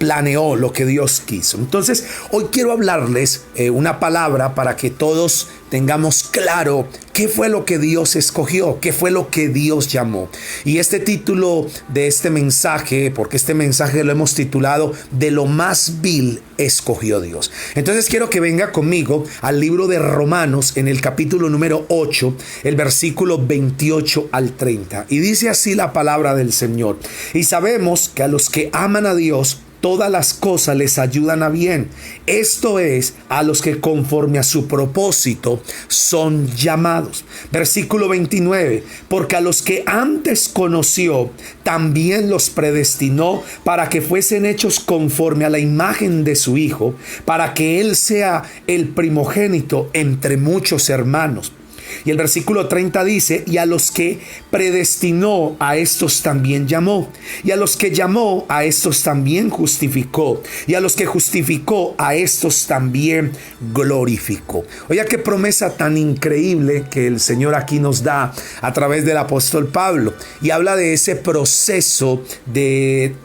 planeó, lo que Dios quiso. Entonces, hoy quiero hablarles una palabra para que todos tengamos claro qué fue lo que Dios escogió, qué fue lo que Dios llamó. Y este título de este mensaje, porque este mensaje lo hemos titulado "De lo más vil escogió Dios". Entonces quiero que venga conmigo al libro de Romanos, en el capítulo número 8, el versículo 28 al 30. Y dice así la palabra del Señor: "Y sabemos que a los que aman a Dios, todas las cosas les ayudan a bien. Esto es, a los que conforme a su propósito son llamados". Versículo 29. "Porque a los que antes conoció, también los predestinó para que fuesen hechos conforme a la imagen de su Hijo, para que Él sea el primogénito entre muchos hermanos". Y el versículo 30 dice: "Y a los que predestinó, a estos también llamó. Y a los que llamó, a estos también justificó. Y a los que justificó, a estos también glorificó". Oiga, qué promesa tan increíble que el Señor aquí nos da a través del apóstol Pablo. Y habla de ese proceso, de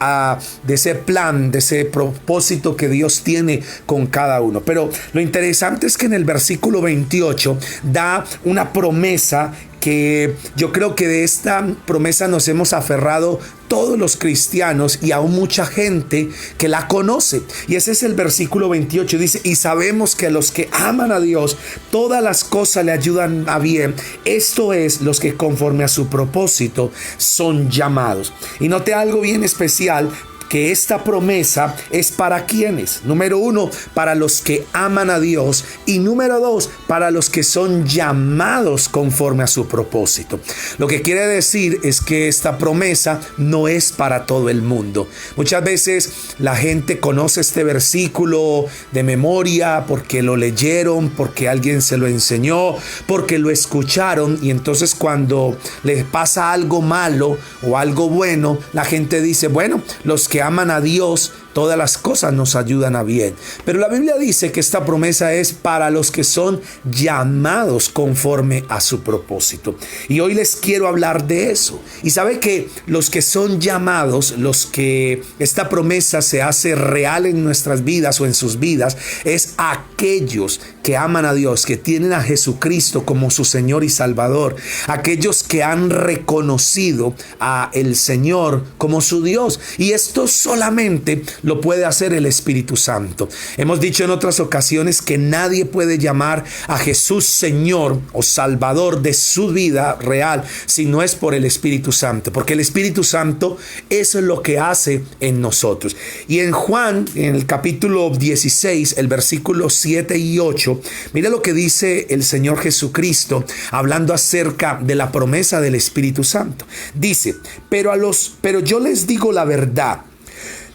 ese plan, de ese propósito que Dios tiene con cada uno. Pero lo interesante es que en el versículo 28 da una promesa que yo creo que de esta promesa nos hemos aferrado todos los cristianos y aún mucha gente que la conoce. Y ese es el versículo 28. Dice: "Y sabemos que a los que aman a Dios, todas las cosas le ayudan a bien. Esto es, los que conforme a su propósito son llamados". Y note algo bien especial, que esta promesa es para quienes. Número 1, para los que aman a Dios. Y número 2, para los que son llamados conforme a su propósito. Lo que quiere decir es que esta promesa no es para todo el mundo. Muchas veces la gente conoce este versículo de memoria porque lo leyeron, porque alguien se lo enseñó, porque lo escucharon, y entonces cuando les pasa algo malo o algo bueno, la gente dice: bueno, los que aman a Dios, todas las cosas nos ayudan a bien. Pero la Biblia dice que esta promesa es para los que son llamados conforme a su propósito. Y hoy les quiero hablar de eso. Y sabe que los que son llamados, los que esta promesa se hace real en nuestras vidas o en sus vidas, es aquellos que aman a Dios, que tienen a Jesucristo como su Señor y Salvador, aquellos que han reconocido a el Señor como su Dios. Y esto solamente lo puede hacer el Espíritu Santo. Hemos dicho en otras ocasiones que nadie puede llamar a Jesús Señor o Salvador de su vida real si no es por el Espíritu Santo, porque el Espíritu Santo eso es lo que hace en nosotros. Y en Juan, en el capítulo 16, el versículo 7 y 8, mira lo que dice el Señor Jesucristo hablando acerca de la promesa del Espíritu Santo. Dice: pero yo les digo la verdad,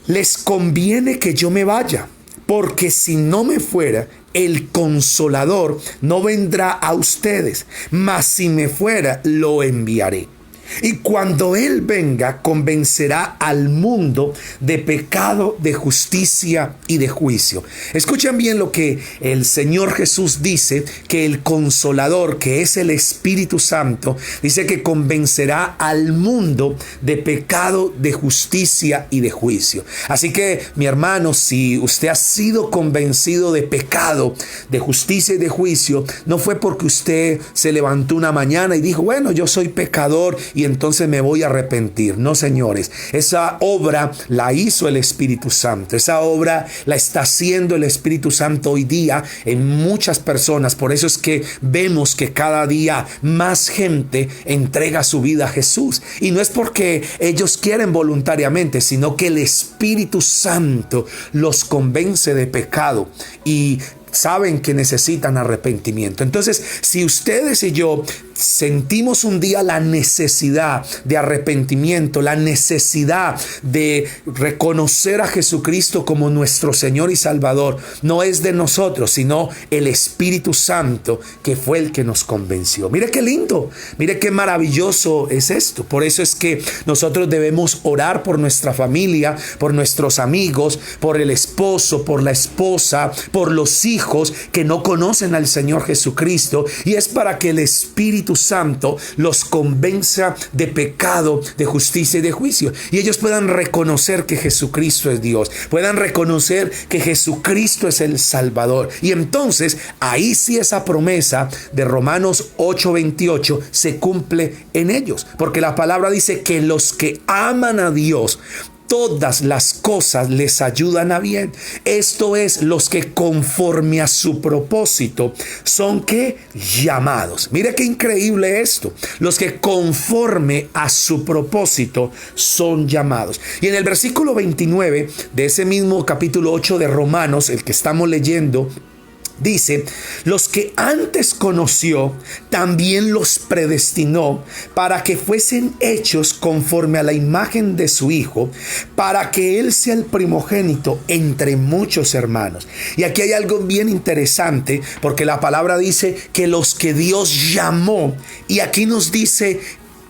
les conviene que yo me vaya, porque si no me fuera, el Consolador no vendrá a ustedes, mas si me fuera, lo enviaré. Y cuando Él venga, convencerá al mundo de pecado, de justicia y de juicio. Escuchen bien lo que el Señor Jesús dice, que el Consolador, que es el Espíritu Santo, dice que convencerá al mundo de pecado, de justicia y de juicio. Así que, mi hermano, si usted ha sido convencido de pecado, de justicia y de juicio, no fue porque usted se levantó una mañana y dijo: bueno, yo soy pecador y entonces me voy a arrepentir. No, señores, esa obra la hizo el Espíritu Santo. Esa obra la está haciendo el Espíritu Santo hoy día en muchas personas. Por eso es que vemos que cada día más gente entrega su vida a Jesús. Y no es porque ellos quieren voluntariamente, sino que el Espíritu Santo los convence de pecado y saben que necesitan arrepentimiento. Entonces, si ustedes y yo sentimos un día la necesidad de arrepentimiento, la necesidad de reconocer a Jesucristo como nuestro Señor y Salvador, no es de nosotros, sino el Espíritu Santo, que fue el que nos convenció. Mire qué lindo, mire qué maravilloso es esto. Por eso es que nosotros debemos orar por nuestra familia, por nuestros amigos, por el esposo, por la esposa, por los hijos, hijos que no conocen al Señor Jesucristo, y es para que el Espíritu Santo los convenza de pecado, de justicia y de juicio, y ellos puedan reconocer que Jesucristo es Dios, puedan reconocer que Jesucristo es el Salvador. Y entonces ahí sí esa promesa de Romanos 8:28 se cumple en ellos, porque la palabra dice que los que aman a Dios, todas las cosas les ayudan a bien. Esto es, los que conforme a su propósito son ¿qué? Llamados. Mire qué increíble esto. Los que conforme a su propósito son llamados. Y en el versículo 29 de ese mismo capítulo 8 de Romanos, el que estamos leyendo, dice: los que antes conoció, también los predestinó para que fuesen hechos conforme a la imagen de su Hijo, para que Él sea el primogénito entre muchos hermanos. Y aquí hay algo bien interesante, porque la palabra dice que los que Dios llamó, y aquí nos dice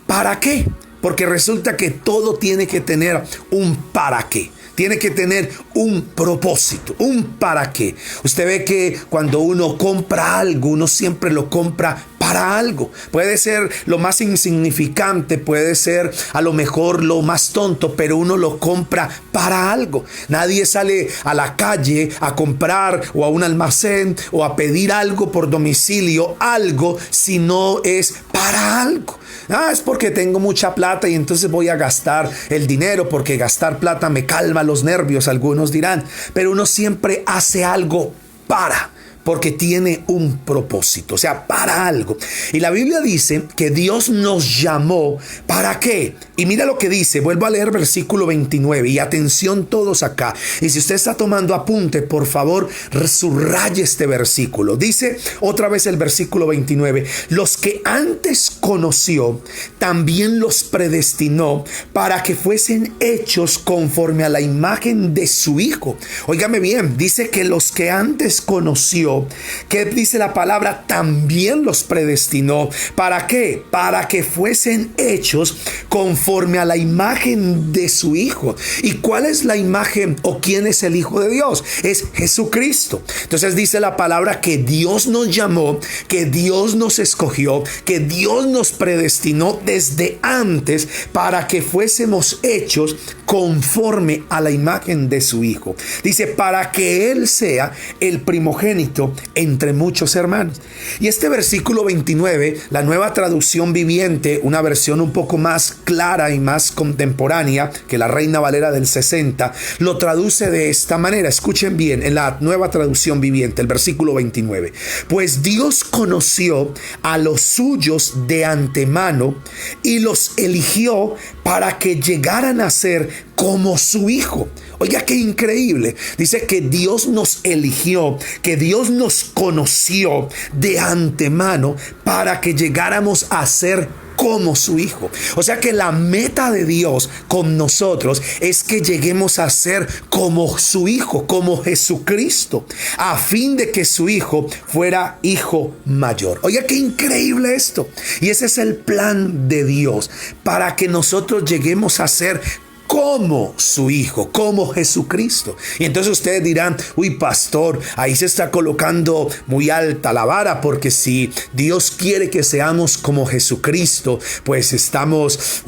¿para qué? Porque resulta que todo tiene que tener un para qué. Tiene que tener un propósito, un para qué. Usted ve que cuando uno compra algo, uno siempre lo compra para algo. Puede ser lo más insignificante, puede ser a lo mejor lo más tonto, pero uno lo compra para algo. Nadie sale a la calle a comprar o a un almacén o a pedir algo por domicilio, algo, si no es para algo. Es porque tengo mucha plata y entonces voy a gastar el dinero, porque gastar plata me calma los nervios, algunos dirán. Pero uno siempre hace algo porque tiene un propósito, o sea, para algo. Y la Biblia dice que Dios nos llamó, ¿para qué? Y mira lo que dice, vuelvo a leer versículo 29, y atención todos acá. Y si usted está tomando apunte, por favor, subraye este versículo. Dice otra vez el versículo 29, los que antes conoció, también los predestinó para que fuesen hechos conforme a la imagen de su Hijo. Óigame bien, dice que los que antes conoció, ¿qué dice la palabra? También los predestinó. ¿Para qué? Para que fuesen hechos conforme a la imagen de su Hijo. ¿Y cuál es la imagen o quién es el Hijo de Dios? Es Jesucristo. Entonces dice la palabra que Dios nos llamó, que Dios nos escogió, que Dios nos predestinó desde antes para que fuésemos hechos conforme a la imagen de su Hijo. Dice, para que Él sea el primogénito entre muchos hermanos. Y este versículo 29, la Nueva Traducción Viviente, una versión un poco más clara y más contemporánea que la Reina Valera del 60, lo traduce de esta manera. Escuchen bien, en la Nueva Traducción Viviente, el versículo 29. Pues Dios conoció a los suyos de antemano y los eligió para que llegaran a ser como su Hijo. Oiga, qué increíble. Dice que Dios nos eligió, que Dios nos conoció de antemano para que llegáramos a ser como su Hijo. O sea que la meta de Dios con nosotros es que lleguemos a ser como su Hijo, como Jesucristo, a fin de que su Hijo fuera hijo mayor. Oiga, qué increíble esto. Y ese es el plan de Dios, para que nosotros lleguemos a ser como su Hijo, como Jesucristo. Y entonces ustedes dirán, uy, pastor, ahí se está colocando muy alta la vara, porque si Dios quiere que seamos como Jesucristo, pues estamos,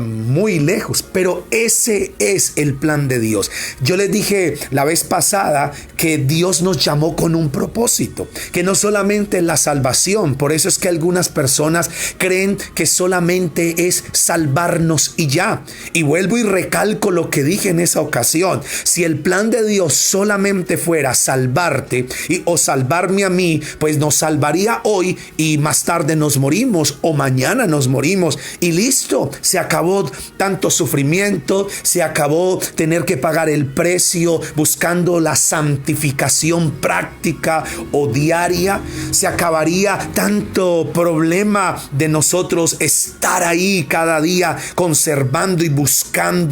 muy lejos. Pero ese es el plan de Dios. Yo les dije la vez pasada que Dios nos llamó con un propósito, que no solamente la salvación. Por eso es que algunas personas creen que solamente es salvarnos y ya. Y vuelvo y recalco lo que dije en esa ocasión. Si el plan de Dios solamente fuera salvarte o salvarme a mí, pues nos salvaría hoy y más tarde nos morimos, o mañana nos morimos y listo, se acabó tanto sufrimiento, se acabó tener que pagar el precio buscando la santificación práctica o diaria, se acabaría tanto problema de nosotros estar ahí cada día conservando y buscando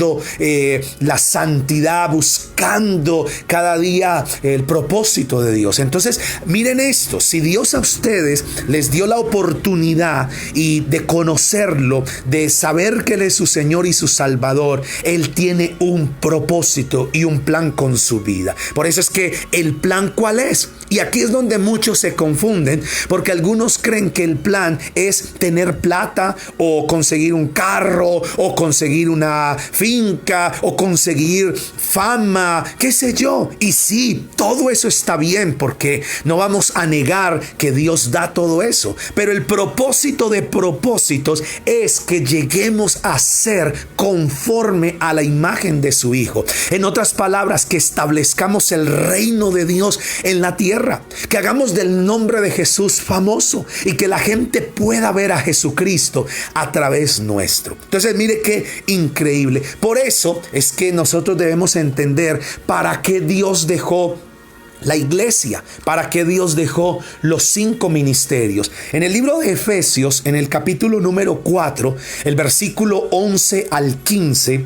la santidad, buscando cada día el propósito de Dios. Entonces, miren esto, si Dios a ustedes les dio la oportunidad y de conocerlo, de saber que Él es su Señor y su Salvador, Él tiene un propósito y un plan con su vida. Por eso es que el plan, ¿cuál es? Y aquí es donde muchos se confunden, porque algunos creen que el plan es tener plata o conseguir un carro o conseguir una finca o conseguir fama, qué sé yo. Y sí, todo eso está bien, porque no vamos a negar que Dios da todo eso. Pero el propósito de propósitos es que lleguemos a ser conforme a la imagen de su Hijo. En otras palabras, que establezcamos el reino de Dios en la tierra. Que hagamos del nombre de Jesús famoso y que la gente pueda ver a Jesucristo a través nuestro. Entonces, mire qué increíble. Por eso es que nosotros debemos entender para qué Dios dejó la iglesia, para qué Dios dejó los 5 ministerios. En el libro de Efesios, en el capítulo número 4, el versículo 11 al 15,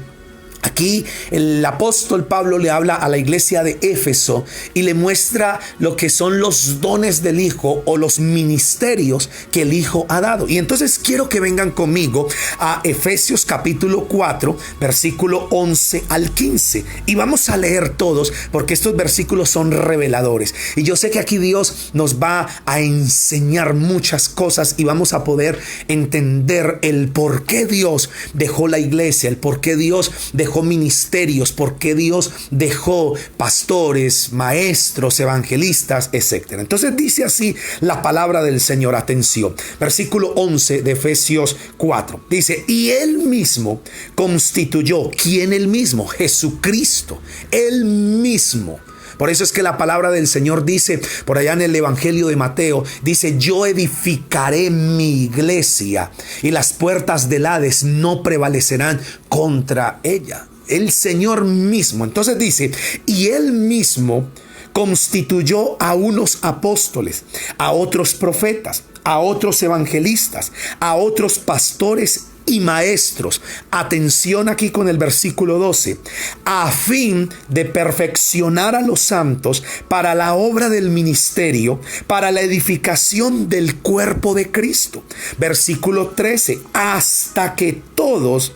aquí el apóstol Pablo le habla a la iglesia de Éfeso y le muestra lo que son los dones del Hijo o los ministerios que el Hijo ha dado. Y entonces quiero que vengan conmigo a Efesios capítulo 4, versículo 11 al 15. Y vamos a leer todos porque estos versículos son reveladores. Y yo sé que aquí Dios nos va a enseñar muchas cosas y vamos a poder entender el por qué Dios dejó la iglesia, el por qué Dios dejó ministerios, porque Dios dejó pastores, maestros, evangelistas, etc. Entonces dice así la palabra del Señor. Atención, versículo 11 de Efesios 4. Dice, y Él mismo constituyó. ¿Quién Él mismo? Jesucristo, Él mismo. Por eso es que la palabra del Señor dice, por allá en el Evangelio de Mateo, dice, yo edificaré mi iglesia y las puertas del Hades no prevalecerán contra ella. El Señor mismo. Entonces dice, y Él mismo constituyó a unos apóstoles, a otros profetas, a otros evangelistas, a otros pastores y maestros. Atención aquí con el versículo 12. A fin de perfeccionar a los santos para la obra del ministerio, para la edificación del cuerpo de Cristo. Versículo 13. Hasta que todos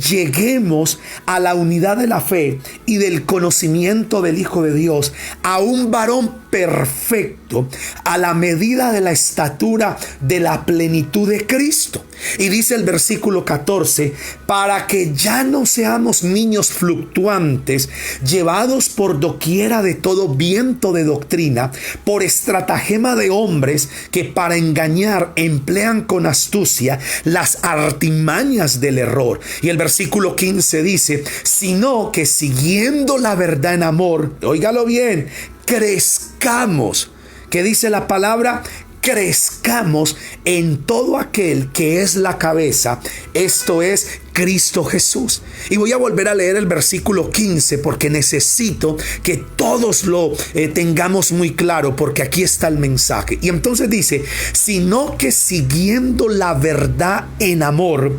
lleguemos a la unidad de la fe y del conocimiento del Hijo de Dios, a un varón perfecto, a la medida de la estatura de la plenitud de Cristo. Y dice el versículo 14, para que ya no seamos niños fluctuantes, llevados por doquiera de todo viento de doctrina, por estratagema de hombres que para engañar emplean con astucia las artimañas del error. Y el versículo 15 dice, sino que siguiendo la verdad en amor, óigalo bien, crezcamos. ¿Qué dice la palabra? Crezcamos en todo aquel que es la cabeza, esto es Cristo Jesús. Y voy a volver a leer el versículo 15 porque necesito que todos lo tengamos muy claro, porque aquí está el mensaje. Y entonces dice, sino que siguiendo la verdad en amor,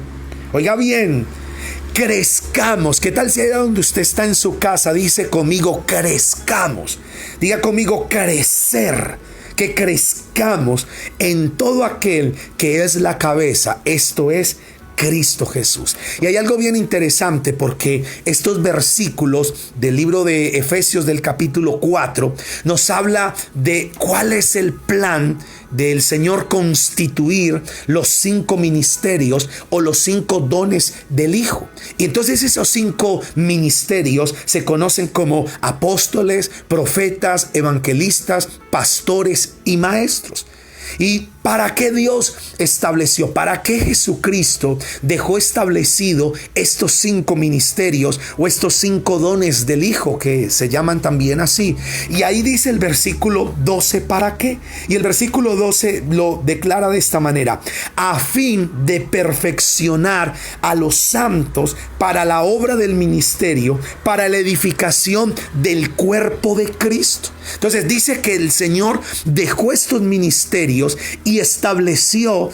oiga bien, crezcamos. ¿Qué tal si allá donde usted está en su casa dice conmigo crezcamos? Diga conmigo crecer. Que crezcamos en todo aquel que es la cabeza, esto es Cristo Jesús. Y hay algo bien interesante porque estos versículos del libro de Efesios del capítulo 4 nos habla de cuál es el plan del Señor constituir los 5 ministerios o los 5 dones del Hijo. Y entonces esos 5 ministerios se conocen como apóstoles, profetas, evangelistas, pastores y maestros. ¿Y para qué Dios estableció? ¿Para qué Jesucristo dejó establecido estos 5 ministerios o estos 5 dones del Hijo, que se llaman también así? Y ahí dice el versículo 12, ¿para qué? Y el versículo 12 lo declara de esta manera: a fin de perfeccionar a los santos para la obra del ministerio, para la edificación del cuerpo de Cristo. Entonces dice que el Señor dejó estos ministerios y estableció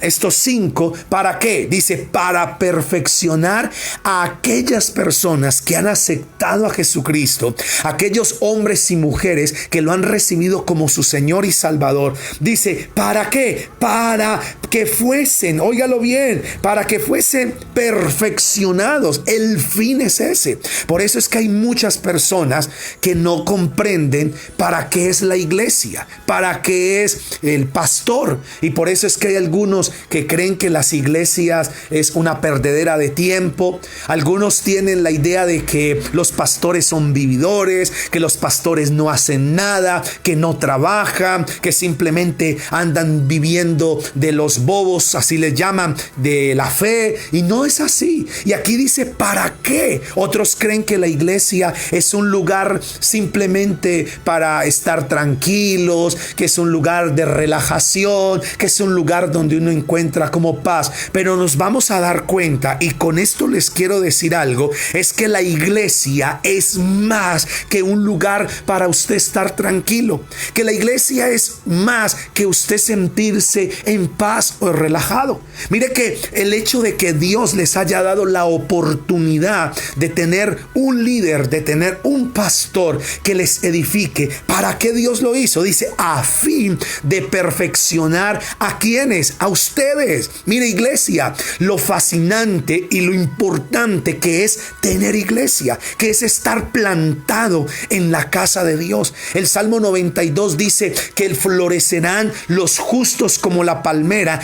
estos 5, ¿para qué? Dice, para perfeccionar a aquellas personas que han aceptado a Jesucristo, aquellos hombres y mujeres que lo han recibido como su Señor y Salvador. Dice, ¿para qué? Para que fuesen, óigalo bien, para que fuesen perfeccionados. El fin es ese. Por eso es que hay muchas personas que no comprenden para qué es la iglesia, para qué es el pastor. Y por eso es que hay algunos que creen que las iglesias es una perdedera de tiempo. Algunos tienen la idea de que los pastores son vividores, que los pastores no hacen nada, que no trabajan, que simplemente andan viviendo de los bobos, así les llaman, de la fe. Y no es así. Y aquí dice, ¿para qué? Otros creen que la iglesia es un lugar simplemente para estar tranquilos, que es un lugar de relajación, que es un lugar donde uno encuentra como paz. Pero nos vamos a dar cuenta, y con esto les quiero decir algo, es que la iglesia es más que un lugar para usted estar tranquilo, que la iglesia es más que usted sentirse en paz o relajado. Mire que el hecho de que Dios les haya dado la oportunidad de tener un líder, de tener un pastor que les edifique, ¿para qué Dios lo hizo? Dice, a fin de perfeccionar a quienes, a ustedes. Mire, iglesia, lo fascinante y lo importante que es tener iglesia, que es estar plantado en la casa de Dios. El Salmo 92 dice que florecerán los justos como la palmera,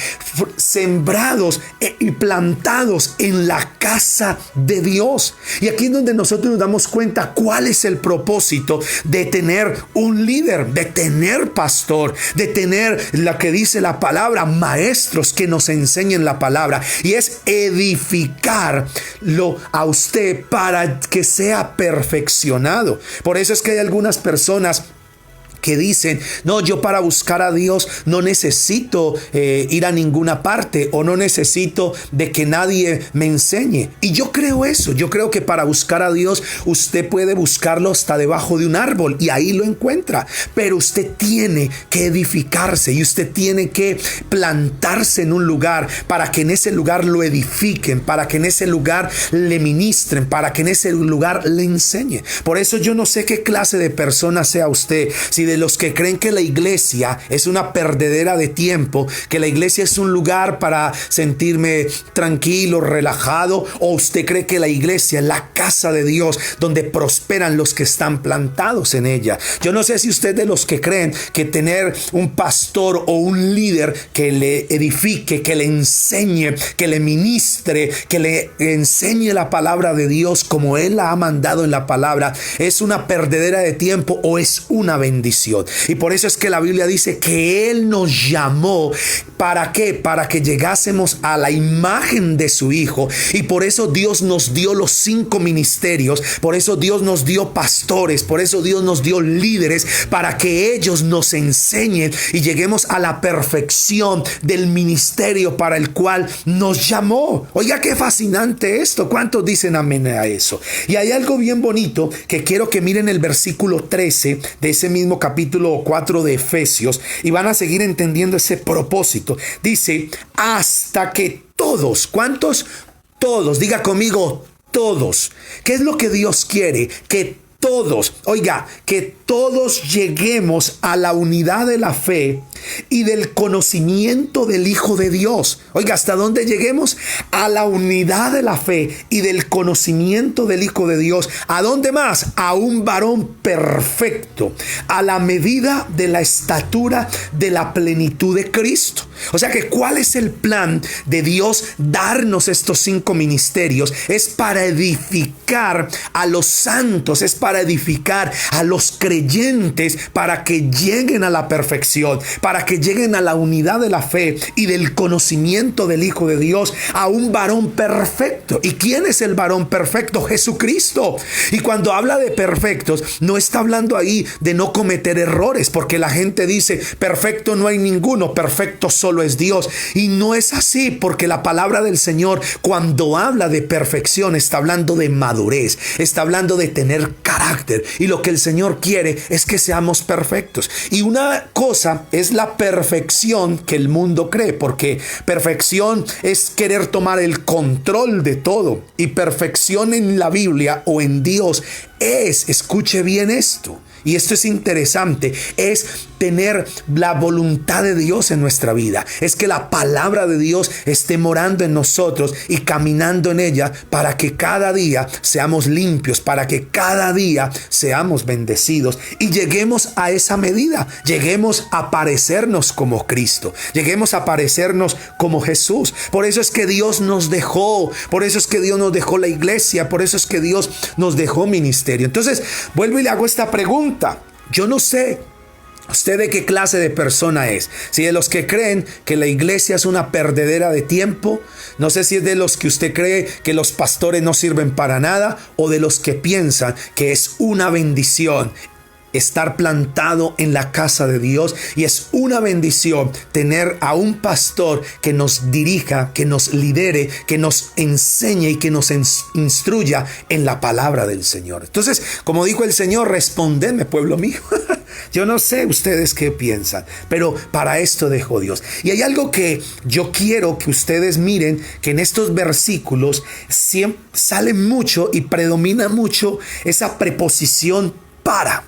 sembrados y plantados en la casa de Dios. Y aquí es donde nosotros nos damos cuenta cuál es el propósito de tener un líder, de tener pastor, de tener lo que dice la palabra, maestros que nos enseñen la palabra, y es edificarlo a usted para que sea perfeccionado. Por eso es que hay algunas personas que dicen, no, yo para buscar a Dios no necesito ir a ninguna parte, o no necesito de que nadie me enseñe. Y yo creo eso, yo creo que para buscar a Dios usted puede buscarlo hasta debajo de un árbol y ahí lo encuentra, pero usted tiene que edificarse y usted tiene que plantarse en un lugar para que en ese lugar lo edifiquen, para que en ese lugar le ministren, para que en ese lugar le enseñen. Por eso yo no sé qué clase de persona sea usted, si de los que creen que la iglesia es una perdedera de tiempo, que la iglesia es un lugar para sentirme tranquilo, relajado, o usted cree que la iglesia es la casa de Dios donde prosperan los que están plantados en ella. Yo no sé si usted es de los que creen que tener un pastor o un líder que le edifique, que le enseñe, que le ministre, que le enseñe la palabra de Dios como Él la ha mandado en la palabra, es una perdedera de tiempo o es una bendición. Y por eso es que la Biblia dice que Él nos llamó. ¿Para qué? Para que llegásemos a la imagen de su Hijo. Y por eso Dios nos dio los 5 ministerios. Por eso Dios nos dio pastores. Por eso Dios nos dio líderes, para que ellos nos enseñen y lleguemos a la perfección del ministerio para el cual nos llamó. Oiga, qué fascinante esto. ¿Cuántos dicen amén a eso? Y hay algo bien bonito que quiero que miren el versículo 13 de ese mismo capítulo 4 de Efesios, y van a seguir entendiendo ese propósito. Dice, hasta que todos, ¿cuántos? Todos, diga conmigo, todos. ¿Qué es lo que Dios quiere? Que todos, oiga, que todos lleguemos a la unidad de la fe y del conocimiento del Hijo de Dios. Oiga, ¿hasta dónde lleguemos? A la unidad de la fe y del conocimiento del Hijo de Dios. ¿A dónde más? A un varón perfecto, a la medida de la estatura de la plenitud de Cristo. O sea que, ¿cuál es el plan de Dios darnos estos 5 ministerios? Es para edificar a los santos, es para edificar a los creyentes, para que lleguen a la perfección, para que lleguen a la unidad de la fe y del conocimiento del Hijo de Dios, a un varón perfecto. ¿Y quién es el varón perfecto? Jesucristo. Y cuando habla de perfectos, no está hablando ahí de no cometer errores, porque la gente dice, perfecto no hay ninguno, perfecto solo es Dios. Y no es así, porque la palabra del Señor, cuando habla de perfección, está hablando de madurez, está hablando de tener carácter. Y lo que el Señor quiere es que seamos perfectos. Y una cosa es la perfección que el mundo cree, porque perfección es querer tomar el control de todo, y perfección en la Biblia o en Dios es, escuche bien esto, y esto es interesante, es tener la voluntad de Dios en nuestra vida. Es que la palabra de Dios esté morando en nosotros y caminando en ella para que cada día seamos limpios, para que cada día seamos bendecidos y lleguemos a esa medida, lleguemos a parecernos como Cristo, lleguemos a parecernos como Jesús. Por eso es que Dios nos dejó, por eso es que Dios nos dejó la iglesia, por eso es que Dios nos dejó ministerio. Entonces, vuelvo y le hago esta pregunta. Yo no sé ¿usted de qué clase de persona es? Si de los que creen que la iglesia es una perdedera de tiempo, no sé si es de los que usted cree que los pastores no sirven para nada, o de los que piensan que es una bendición estar plantado en la casa de Dios y es una bendición tener a un pastor que nos dirija, que nos lidere, que nos enseñe y que nos instruya en la palabra del Señor. Entonces, como dijo el Señor, respondedme, pueblo mío. Yo no sé ustedes qué piensan, pero para esto dejó Dios. Y hay algo que yo quiero que ustedes miren, que en estos versículos siempre sale mucho y predomina mucho esa preposición para.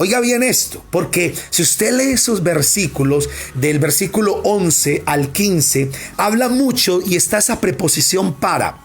Oiga bien esto, porque si usted lee esos versículos, del versículo 11 al 15, habla mucho y está esa preposición para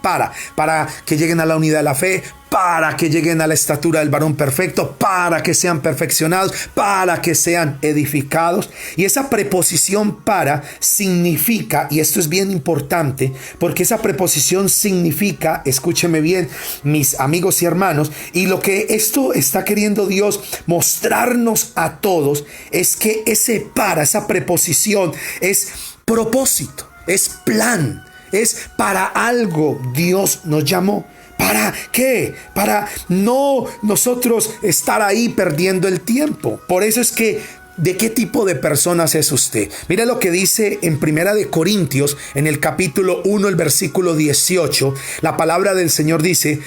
que lleguen a la unidad de la fe, para que lleguen a la estatura del varón perfecto, para que sean perfeccionados, para que sean edificados. Y esa preposición para significa, y esto es bien importante, porque esa preposición significa, escúcheme bien, mis amigos y hermanos, y lo que esto está queriendo Dios mostrarnos a todos es que esa preposición es propósito, es plan, es para algo Dios nos llamó. ¿Para qué? Para no nosotros estar ahí perdiendo el tiempo. Por eso es que, ¿de qué tipo de personas es usted? Mira lo que dice en Primera de Corintios, en el capítulo 1, el versículo 18. La palabra del Señor dice: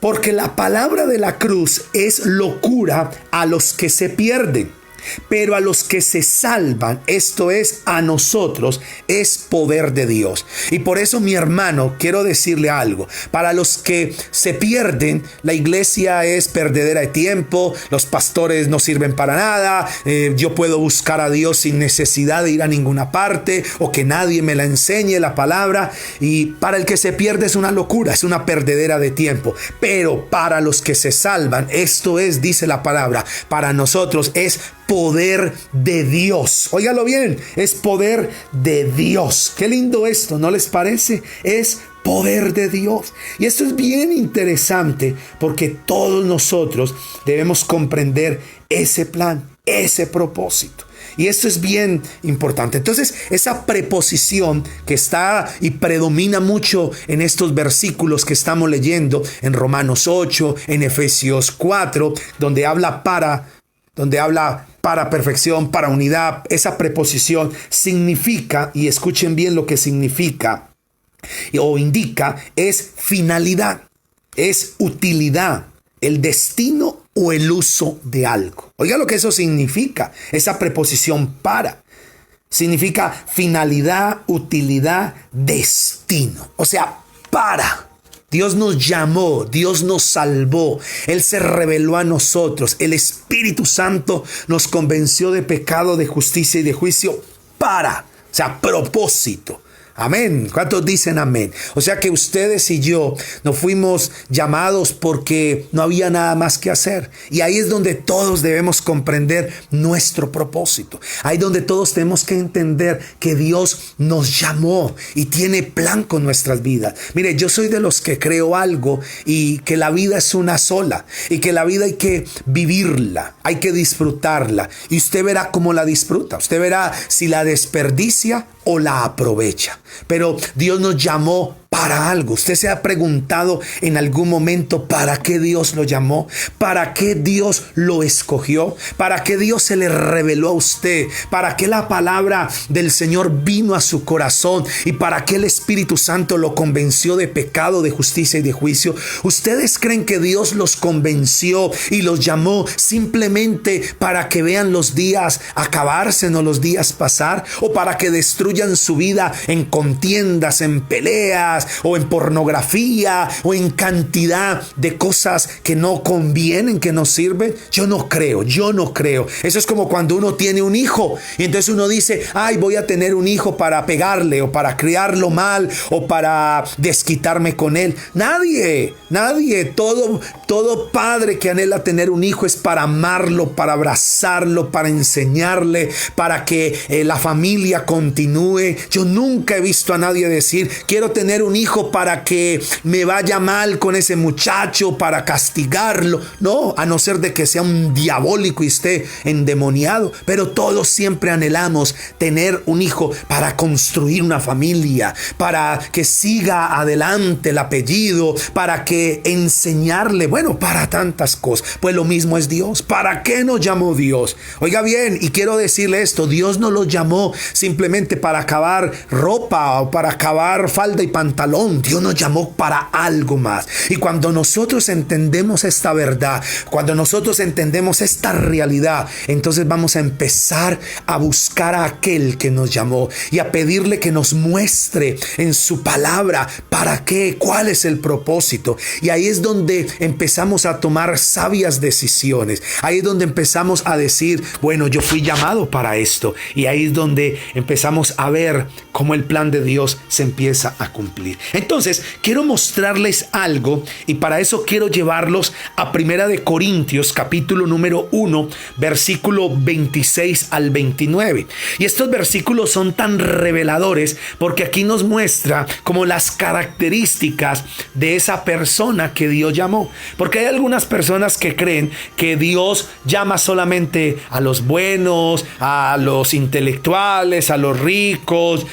porque la palabra de la cruz es locura a los que se pierden, pero a los que se salvan, esto es, a nosotros, es poder de Dios. Y por eso, mi hermano, quiero decirle algo. Para los que se pierden, la iglesia es perdedera de tiempo, los pastores no sirven para nada, yo puedo buscar a Dios sin necesidad de ir a ninguna parte, o que nadie me la enseñe la palabra. Y para el que se pierde es una locura, es una perdedera de tiempo. Pero para los que se salvan, esto es, dice la palabra, para nosotros es poder de Dios. Óigalo bien, es poder de Dios. Qué lindo esto, ¿no les parece? Es poder de Dios. Y esto es bien interesante porque todos nosotros debemos comprender ese plan, ese propósito. Y esto es bien importante. Entonces, esa preposición que está y predomina mucho en estos versículos que estamos leyendo, en Romanos 8, en Efesios 4, donde habla para perfección, para unidad, esa preposición significa, y escuchen bien lo que significa o indica, es finalidad, es utilidad, el destino o el uso de algo. Oiga lo que eso significa, esa preposición para. Significa finalidad, utilidad, destino. O sea, para. Dios nos llamó, Dios nos salvó, Él se reveló a nosotros, el Espíritu Santo nos convenció de pecado, de justicia y de juicio para, o sea, propósito. Amén. ¿Cuántos dicen amén? O sea que ustedes y yo no fuimos llamados porque no había nada más que hacer. Y ahí es donde todos debemos comprender nuestro propósito. Ahí donde todos tenemos que entender que Dios nos llamó y tiene plan con nuestras vidas. Mire, yo soy de los que creo algo y que la vida es una sola y que la vida hay que vivirla, hay que disfrutarla. Y usted verá cómo la disfruta. Usted verá si la desperdicia o la aprovecha. Pero Dios nos llamó para algo. Usted se ha preguntado en algún momento para qué Dios lo llamó, para qué Dios lo escogió, para qué Dios se le reveló a usted, para qué la palabra del Señor vino a su corazón y para qué el Espíritu Santo lo convenció de pecado, de justicia y de juicio. ¿Ustedes creen que Dios los convenció y los llamó simplemente para que vean los días acabarse, no los días pasar, o para que destruyan su vida en contiendas, en peleas, drogas o en pornografía o en cantidad de cosas que no convienen, que no sirven? Yo no creo. Eso es como cuando uno tiene un hijo y entonces uno dice, ay, voy a tener un hijo para pegarle o para criarlo mal o para desquitarme con él. Nadie. Todo padre que anhela tener un hijo es para amarlo, para abrazarlo, para enseñarle, para que la familia continúe. Yo nunca he visto a nadie decir, quiero tener un hijo para que me vaya mal con ese muchacho, para castigarlo. No, a no ser de que sea un diabólico y esté endemoniado. Pero todos siempre anhelamos tener un hijo para construir una familia, para que siga adelante el apellido, para que enseñarle, bueno, para tantas cosas. Pues lo mismo es Dios. ¿Para qué nos llamó Dios? Oiga bien, y quiero decirle esto, Dios no los llamó simplemente para acabar ropa o para acabar falda y pantalón. Dios nos llamó para algo más. Y cuando nosotros entendemos esta verdad, cuando nosotros entendemos esta realidad, entonces vamos a empezar a buscar a aquel que nos llamó y a pedirle que nos muestre en su palabra para qué, cuál es el propósito. Y ahí es donde empezamos a tomar sabias decisiones. Ahí es donde empezamos a decir, bueno, yo fui llamado para esto. Y ahí es donde empezamos a ver cómo el plan de Dios se empieza a cumplir. Entonces, quiero mostrarles algo y para eso quiero llevarlos a 1 de Corintios, capítulo número 1, versículo 26 al 29. Y estos versículos son tan reveladores porque aquí nos muestra como las características de esa persona que Dios llamó. Porque hay algunas personas que creen que Dios llama solamente a los buenos, a los intelectuales, a los ricos,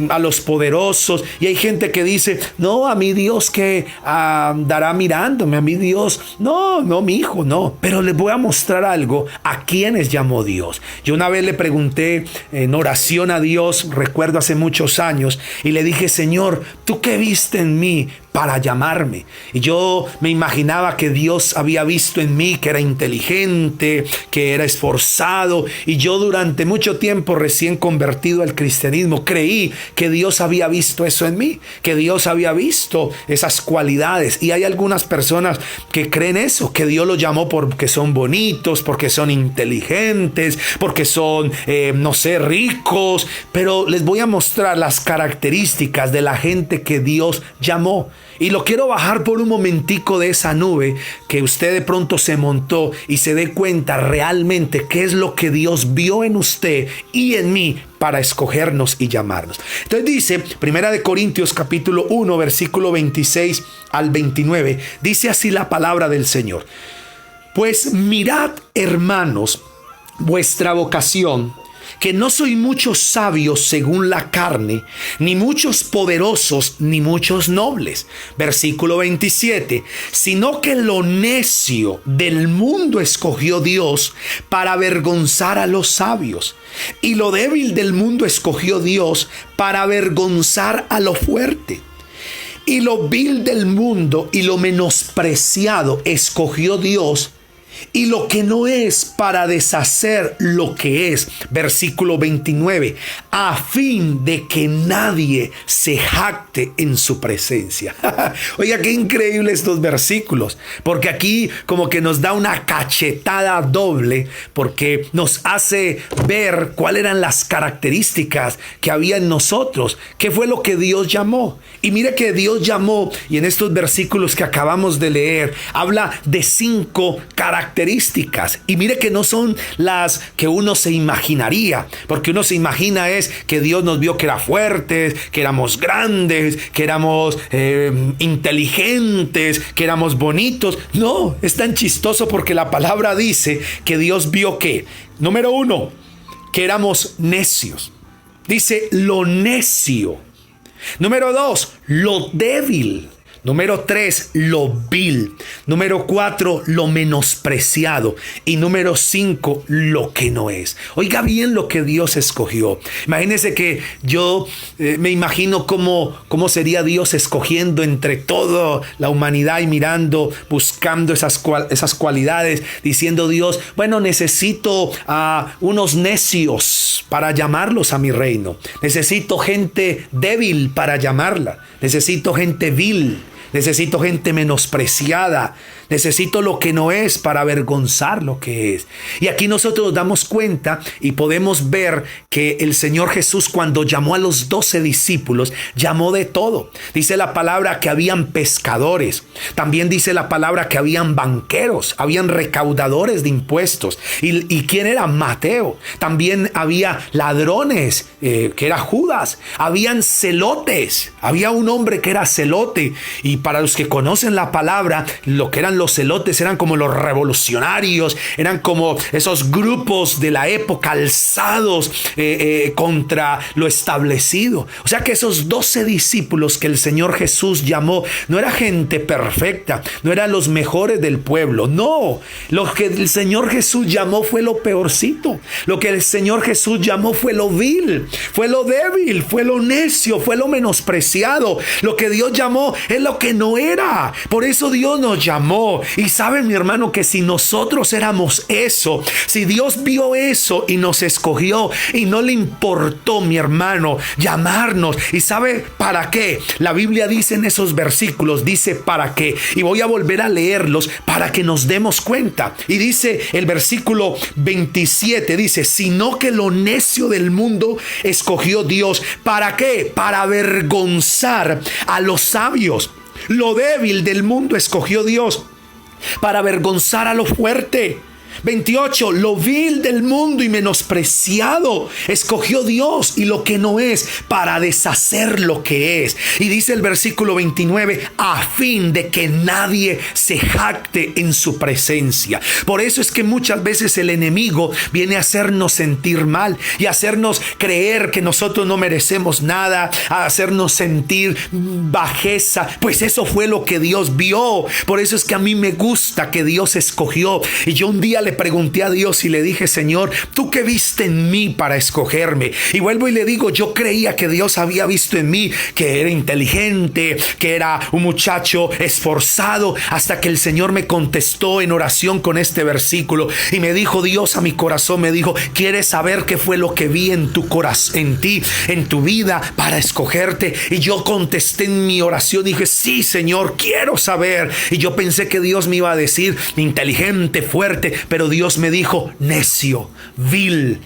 a los poderosos. Y hay gente que dice, no, a mí Dios que andará mirándome, a mí Dios, no, mi hijo, no. Pero les voy a mostrar algo a quienes llamó Dios. Yo una vez le pregunté en oración a Dios, recuerdo hace muchos años, y le dije, Señor, ¿tú qué viste en mí para llamarme? Y yo me imaginaba que Dios había visto en mí que era inteligente, que era esforzado, y yo durante mucho tiempo recién convertido al cristianismo creí que Dios había visto eso en mí, que Dios había visto esas cualidades. Y hay algunas personas que creen eso, que Dios los llamó porque son bonitos, porque son inteligentes, porque son no sé, ricos. Pero les voy a mostrar las características de la gente que Dios llamó. Y lo quiero bajar por un momentico de esa nube que usted de pronto se montó y se dé cuenta realmente qué es lo que Dios vio en usted y en mí para escogernos y llamarnos. Entonces dice, 1 de Corintios capítulo 1, versículo 26 al 29, dice así la palabra del Señor. Pues mirad, hermanos, vuestra vocación, que no soy muchos sabios según la carne, ni muchos poderosos, ni muchos nobles. Versículo 27, sino que lo necio del mundo escogió Dios para avergonzar a los sabios, y lo débil del mundo escogió Dios para avergonzar a lo fuerte. Y lo vil del mundo y lo menospreciado escogió Dios, y lo que no es para deshacer lo que es. Versículo 29, a fin de que nadie se jacte en su presencia. Oiga, qué increíble estos versículos, porque aquí como que nos da una cachetada doble, porque nos hace ver cuáles eran las características que había en nosotros, qué fue lo que Dios llamó. Y mire que Dios llamó, y en estos versículos que acabamos de leer, habla de 5 características. Y mire que no son las que uno se imaginaría, porque uno se imagina es que Dios nos vio que era fuertes, que éramos grandes, que éramos inteligentes, que éramos bonitos. No, es tan chistoso porque la palabra dice que Dios vio que, número 1, que éramos necios. Dice lo necio. Número 2, lo débil. Número 3, lo vil. Número 4, lo menospreciado. Y número 5, lo que no es. Oiga bien lo que Dios escogió. Imagínese que yo me imagino cómo sería Dios escogiendo entre toda la humanidad y mirando, buscando esas cualidades, diciendo Dios, bueno, necesito a unos necios para llamarlos a mi reino. Necesito gente débil para llamarla. Necesito gente vil. Necesito gente menospreciada. Necesito lo que no es para avergonzar lo que es. Y aquí nosotros damos cuenta y podemos ver que el Señor Jesús, cuando llamó a los 12 discípulos, llamó de todo. Dice la palabra que habían pescadores. También dice la palabra que habían banqueros, habían recaudadores de impuestos. ¿Y quién era? Mateo. También había ladrones, que era Judas. Habían celotes. Había un hombre que era celote. Y para los que conocen la palabra, lo que eran los celotes eran como los revolucionarios, eran como esos grupos de la época alzados contra lo establecido. O sea que esos 12 discípulos que el Señor Jesús llamó no era gente perfecta, no eran los mejores del pueblo, no. Lo que el Señor Jesús llamó fue lo peorcito. Lo que el Señor Jesús llamó fue lo vil, fue lo débil, fue lo necio, fue lo menospreciado. Lo que Dios llamó es lo que no era. Por eso Dios nos llamó. Y saben, mi hermano, que si nosotros éramos eso, si Dios vio eso y nos escogió y no le importó, mi hermano, llamarnos, ¿y sabe para qué? La Biblia dice en esos versículos, dice para qué, y voy a volver a leerlos para que nos demos cuenta. Y dice el versículo 27, dice, sino que lo necio del mundo escogió Dios. ¿Para qué? Para avergonzar a los sabios. Lo débil del mundo escogió Dios para avergonzar a lo fuerte. 28, lo vil del mundo y menospreciado escogió Dios, y lo que no es para deshacer lo que es. Y dice el versículo 29, a fin de que nadie se jacte en su presencia. Por eso es que muchas veces el enemigo viene a hacernos sentir mal y a hacernos creer que nosotros no merecemos nada, a hacernos sentir bajeza. Pues eso fue lo que Dios vio. Por eso es que a mí me gusta que Dios escogió. Y yo un día le pregunté a Dios y le dije, Señor, ¿tú qué viste en mí para escogerme? Y vuelvo y le digo, yo creía que Dios había visto en mí que era inteligente, que era un muchacho esforzado, hasta que el Señor me contestó en oración con este versículo y me dijo, Dios a mi corazón me dijo, ¿quieres saber qué fue lo que vi en tu corazón, en ti, en tu vida para escogerte? Y yo contesté en mi oración, dije, sí, Señor, quiero saber. Y yo pensé que Dios me iba a decir inteligente, fuerte, pero Dios me dijo necio, vil,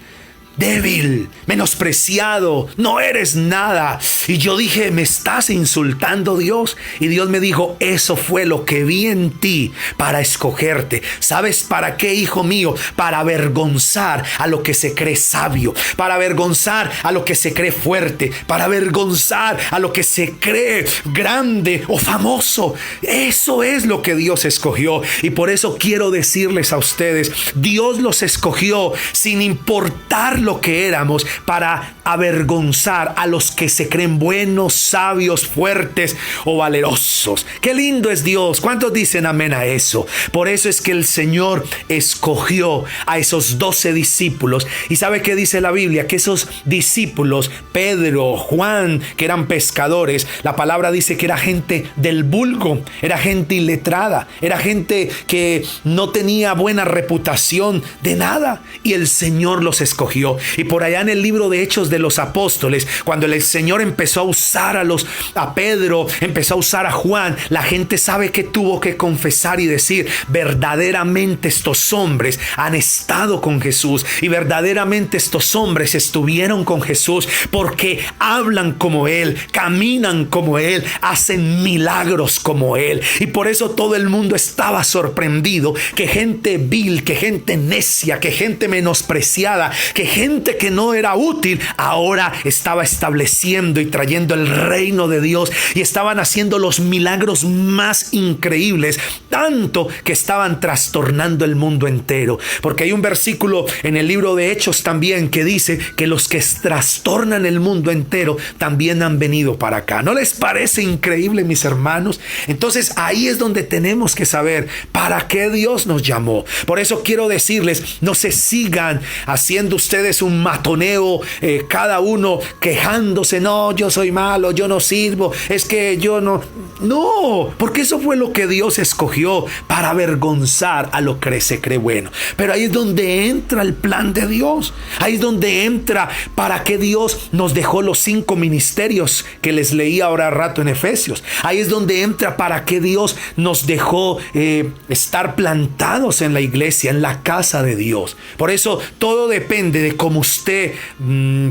débil, menospreciado, no eres nada. Y yo dije, ¿me estás insultando, Dios? Y Dios me dijo, eso fue lo que vi en ti para escogerte. ¿Sabes para qué, hijo mío? Para avergonzar a lo que se cree sabio, para avergonzar a lo que se cree fuerte, para avergonzar a lo que se cree grande o famoso. Eso es lo que Dios escogió. Y por eso quiero decirles a ustedes, Dios los escogió sin importar lo que éramos, para avergonzar a los que se creen buenos, sabios, fuertes o valerosos. Qué lindo es Dios. ¿Cuántos dicen amén a eso? Por eso es que el Señor escogió a esos 12 discípulos. ¿Y sabe qué dice la Biblia? Que esos discípulos, Pedro, Juan, que eran pescadores, la palabra dice que era gente del vulgo, era gente iletrada, era gente que no tenía buena reputación de nada, y el Señor los escogió. Y por allá en el libro de Hechos de los Apóstoles, cuando el Señor empezó a usar a Pedro, empezó a usar a Juan, la gente sabe que tuvo que confesar y decir, verdaderamente estos hombres han estado con Jesús, y verdaderamente estos hombres estuvieron con Jesús, porque hablan como Él, caminan como Él, hacen milagros como Él. Y por eso todo el mundo estaba sorprendido que gente vil, que gente necia, que gente menospreciada, que gente gente que no era útil, ahora estaba estableciendo y trayendo el reino de Dios, y estaban haciendo los milagros más increíbles, tanto que estaban trastornando el mundo entero. Porque hay un versículo en el libro de Hechos también que dice que los que trastornan el mundo entero también han venido para acá. ¿No les parece increíble, mis hermanos? Entonces ahí es donde tenemos que saber para qué Dios nos llamó. Por eso quiero decirles, no se sigan haciendo ustedes un matoneo, cada uno quejándose: no, yo soy malo, yo no sirvo, es que yo no. No, porque eso fue lo que Dios escogió para avergonzar a lo que se cree bueno. Pero ahí es donde entra el plan de Dios. Ahí es donde entra para que Dios nos dejó los 5 ministerios que les leí ahora rato en Efesios. Ahí es donde entra para que Dios nos dejó estar plantados en la iglesia, en la casa de Dios. Por eso todo depende de cómo usted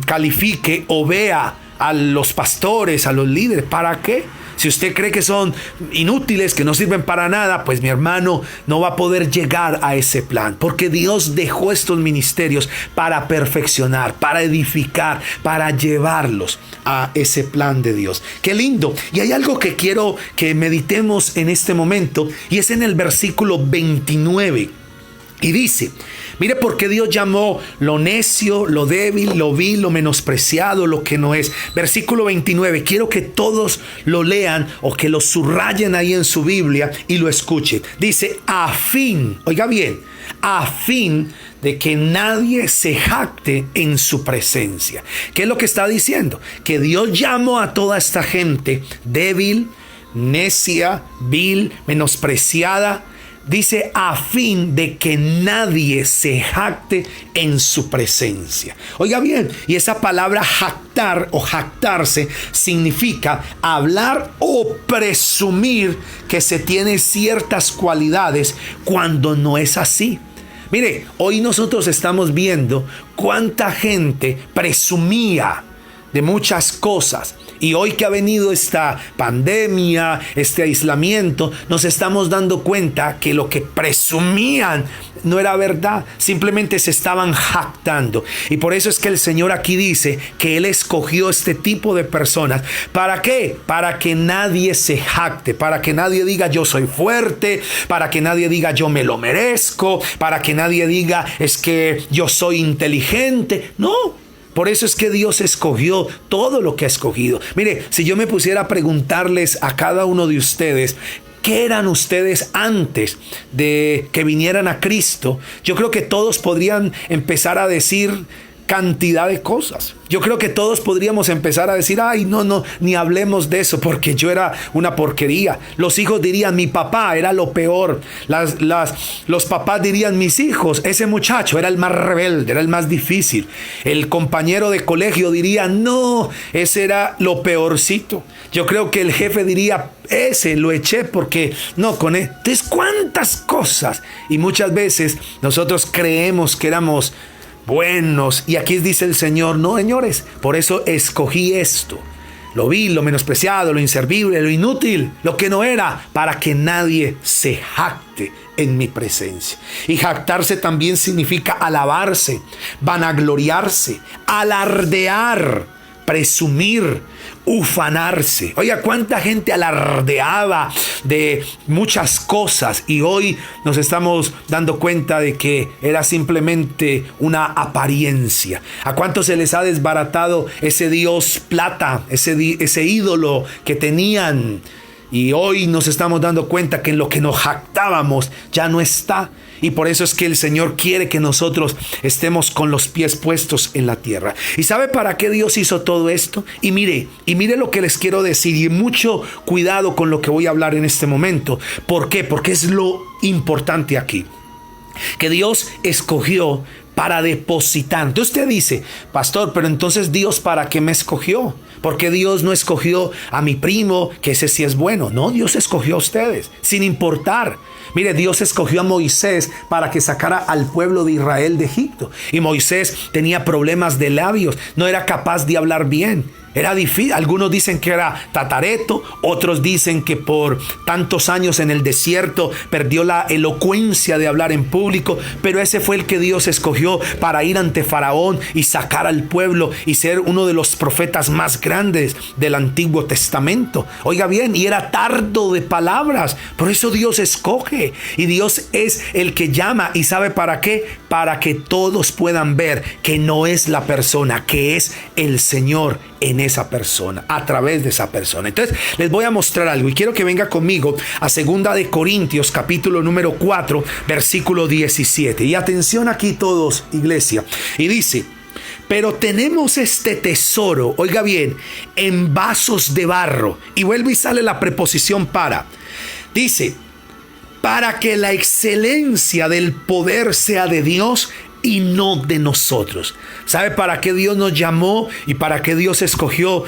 califique o vea a los pastores, a los líderes. ¿Para qué? Si usted cree que son inútiles, que no sirven para nada, pues mi hermano no va a poder llegar a ese plan. Porque Dios dejó estos ministerios para perfeccionar, para edificar, para llevarlos a ese plan de Dios. ¡Qué lindo! Y hay algo que quiero que meditemos en este momento, y es en el versículo 29. Y dice: mire por qué Dios llamó lo necio, lo débil, lo vil, lo menospreciado, lo que no es. Versículo 29. Quiero que todos lo lean o que lo subrayen ahí en su Biblia y lo escuchen. Dice: a fin, oiga bien, a fin de que nadie se jacte en su presencia. ¿Qué es lo que está diciendo? Que Dios llamó a toda esta gente débil, necia, vil, menospreciada. Dice: a fin de que nadie se jacte en su presencia. Oiga bien, y esa palabra jactar o jactarse significa hablar o presumir que se tiene ciertas cualidades cuando no es así. Mire, hoy nosotros estamos viendo cuánta gente presumía de muchas cosas. Y hoy que ha venido esta pandemia, este aislamiento, nos estamos dando cuenta que lo que presumían no era verdad, simplemente se estaban jactando. Y por eso es que el Señor aquí dice que Él escogió este tipo de personas. ¿Para qué? Para que nadie se jacte, para que nadie diga yo soy fuerte, para que nadie diga yo me lo merezco, para que nadie diga es que yo soy inteligente. No. Por eso es que Dios escogió todo lo que ha escogido. Mire, si yo me pusiera a preguntarles a cada uno de ustedes, ¿qué eran ustedes antes de que vinieran a Cristo? Yo creo que todos podrían empezar a decir cantidad de cosas. Yo creo que todos podríamos empezar a decir: ay, no, ni hablemos de eso porque yo era una porquería. Los hijos dirían: mi papá era lo peor. Los papás dirían: mis hijos, ese muchacho era el más rebelde, era el más difícil. El compañero de colegio diría: no, ese era lo peorcito. Yo creo que el jefe diría: ese lo eché porque no con él. Entonces, ¿cuántas cosas? Y muchas veces nosotros creemos que éramos buenos, y aquí dice el Señor: no, señores, por eso escogí esto, lo vil, lo menospreciado, lo inservible, lo inútil, lo que no era, para que nadie se jacte en mi presencia. Y jactarse también significa alabarse, vanagloriarse, alardear, presumir, ufanarse. Oiga, cuánta gente alardeaba de muchas cosas, y hoy nos estamos dando cuenta de que era simplemente una apariencia. ¿A cuántos se les ha desbaratado ese Dios plata, ese ídolo que tenían? Y hoy nos estamos dando cuenta que en lo que nos jactábamos ya no está. Y por eso es que el Señor quiere que nosotros estemos con los pies puestos en la tierra. ¿Y sabe para qué Dios hizo todo esto? Y mire lo que les quiero decir, y mucho cuidado con lo que voy a hablar en este momento. ¿Por qué? Porque es lo importante aquí. Que Dios escogió para depositar. Entonces usted dice: pastor, pero entonces Dios ¿para qué me escogió? ¿Por qué Dios no escogió a mi primo, que ese sí es bueno? No, Dios escogió a ustedes, sin importar. Mire, Dios escogió a Moisés para que sacara al pueblo de Israel de Egipto. Y Moisés tenía problemas de labios, no era capaz de hablar bien. Era difícil. Algunos dicen que era tatareto, otros dicen que por tantos años en el desierto perdió la elocuencia de hablar en público, pero ese fue el que Dios escogió para ir ante Faraón y sacar al pueblo y ser uno de los profetas más grandes del Antiguo Testamento. Oiga bien, y era tardo de palabras, por eso Dios escoge, y Dios es el que llama. ¿Y sabe para qué? Para que todos puedan ver que no es la persona, que es el Señor en esa persona, a través de esa persona. Entonces les voy a mostrar algo y quiero que venga conmigo a 2 de Corintios capítulo número 4 versículo 17. Y atención aquí todos, iglesia. Y dice: pero tenemos este tesoro, oiga bien, en vasos de barro. Y vuelve y sale la preposición para. Dice: para que la excelencia del poder sea de Dios y no de nosotros. ¿Sabe para qué Dios nos llamó y para qué Dios escogió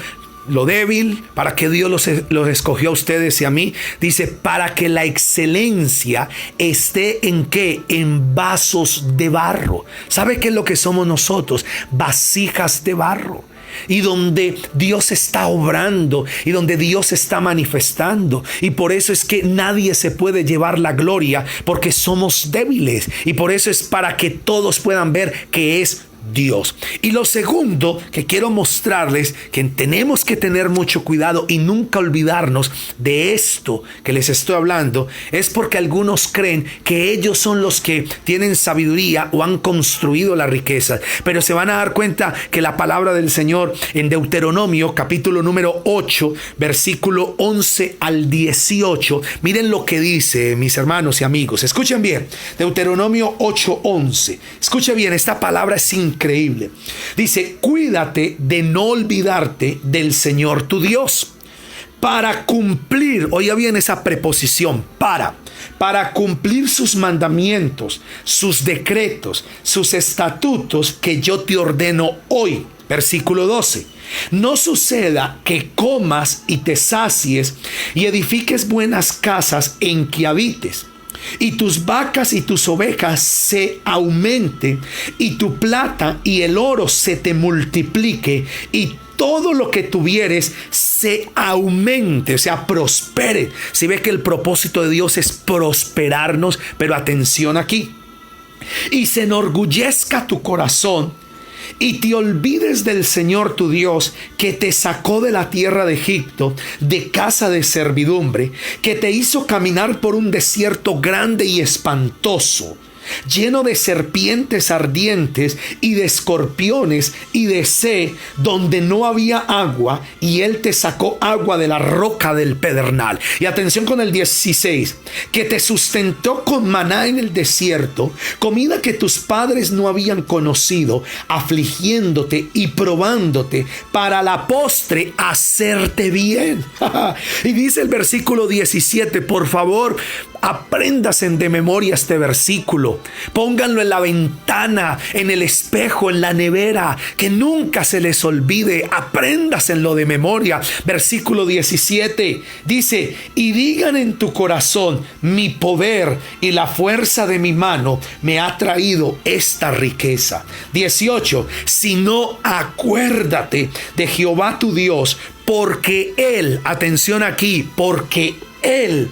lo débil? ¿Para qué Dios los escogió a ustedes y a mí? Dice: para que la excelencia esté ¿en qué? En vasos de barro. ¿Sabe qué es lo que somos nosotros? Vasijas de barro. Y donde Dios está obrando y donde Dios está manifestando. Y por eso es que nadie se puede llevar la gloria, porque somos débiles. Y por eso es para que todos puedan ver que es Dios. Y lo segundo que quiero mostrarles, que tenemos que tener mucho cuidado y nunca olvidarnos de esto que les estoy hablando, es porque algunos creen que ellos son los que tienen sabiduría o han construido la riqueza. Pero se van a dar cuenta que la palabra del Señor en Deuteronomio capítulo número 8 versículo 11 al 18, miren lo que dice, mis hermanos y amigos. Escuchen bien, Deuteronomio 8:11. Escuchen bien, esta palabra es increíble. Dice: cuídate de no olvidarte del Señor tu Dios, para cumplir, oiga bien esa preposición, para cumplir sus mandamientos, sus decretos, sus estatutos que yo te ordeno hoy. Versículo 12. No suceda que comas y te sacies y edifiques buenas casas en que habites, y tus vacas y tus ovejas se aumenten, y tu plata y el oro se te multiplique, y todo lo que tuvieres se aumente, o sea, prospere. Si ve que el propósito de Dios es prosperarnos, pero atención aquí. Y se enorgullezca tu corazón, y te olvides del Señor tu Dios, que te sacó de la tierra de Egipto, de casa de servidumbre, que te hizo caminar por un desierto grande y espantoso, lleno de serpientes ardientes y de escorpiones y de sed, donde no había agua, y él te sacó agua de la roca del pedernal. Y atención con el 16, que te sustentó con maná en el desierto, comida que tus padres no habían conocido, afligiéndote y probándote para la postre hacerte bien. Y dice el versículo 17, por favor, apréndase de memoria este versículo. Pónganlo en la ventana, en el espejo, en la nevera, que nunca se les olvide. Apréndasenlo de memoria. Versículo 17 dice: y digan en tu corazón: mi poder y la fuerza de mi mano me ha traído esta riqueza. 18, si no, acuérdate de Jehová tu Dios, porque Él, atención aquí, porque Él